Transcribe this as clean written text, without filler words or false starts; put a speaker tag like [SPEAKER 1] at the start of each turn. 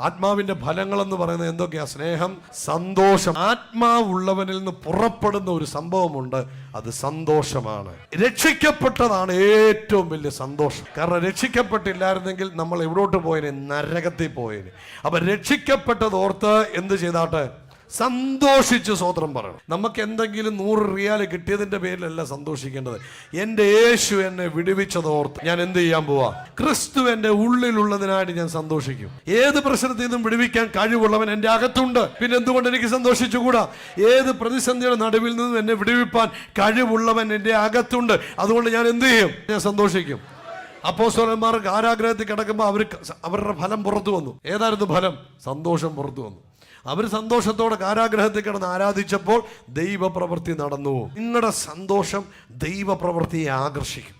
[SPEAKER 1] ആത്മാവിന്റെ ഫലങ്ങളെന്ന് പറയുന്നത് എന്തൊക്കെയാ? സ്നേഹം, സന്തോഷം. ആത്മാവുള്ളവനിൽ നിന്ന് പുറപ്പെടുന്ന ഒരു സംഭവമുണ്ട്, അത് സന്തോഷമാണ്. രക്ഷിക്കപ്പെട്ടതാണ് ഏറ്റവും വലിയ സന്തോഷം. കാരണം രക്ഷിക്കപ്പെട്ടില്ലായിരുന്നെങ്കിൽ നമ്മൾ എവിടോട്ട് പോയേനെ? നരകത്തിൽ പോയേനെ. അപ്പൊ രക്ഷിക്കപ്പെട്ടത് ഓർത്ത് എന്ത് ചെയ്താട്ടെ? സന്തോഷിച്ച് സ്തോത്രം പറയണം. നമുക്ക് എന്തെങ്കിലും 100 റിയാൽ കിട്ടിയതിന്റെ പേരിലല്ല സന്തോഷിക്കേണ്ടത്. എൻ്റെ യേശു എന്നെ വിടുവിച്ചതോർത്ത് ഞാൻ എന്ത് ചെയ്യാൻ പോവാ? ക്രിസ്തു എൻ്റെ ഉള്ളിലുള്ളതിനായിട്ട് ഞാൻ സന്തോഷിക്കും. ഏത് പ്രശ്നത്തിൽ നിന്നും വിടുവിക്കാൻ കഴിവുള്ളവൻ എൻ്റെ അകത്തുണ്ട്. പിന്നെ എന്തുകൊണ്ട് എനിക്ക് സന്തോഷിച്ചുകൂടാ? ഏത് പ്രതിസന്ധിയുടെ നടുവിൽ നിന്നും എന്നെ വിടുവിപ്പാൻ കഴിവുള്ളവൻ എൻ്റെ അകത്തുണ്ട്. അതുകൊണ്ട് ഞാൻ എന്ത് ചെയ്യും? ഞാൻ സന്തോഷിക്കും. അപ്പോസ്തലന്മാർ കാരാഗ്രഹത്തിൽ കിടക്കുമ്പോൾ അവരുടെ ഫലം പുറത്തു വന്നു. ഏതായിരുന്നു ഫലം? സന്തോഷം പുറത്തു വന്നു. അവർ സന്തോഷത്തോടെ കാരാഗ്രഹത്തിൽ കിടന്ന് ആരാധിച്ചപ്പോൾ ദൈവപ്രവൃത്തി നടന്നു. നിങ്ങളുടെ സന്തോഷം ദൈവപ്രവൃത്തിയെ ആകർഷിക്കും.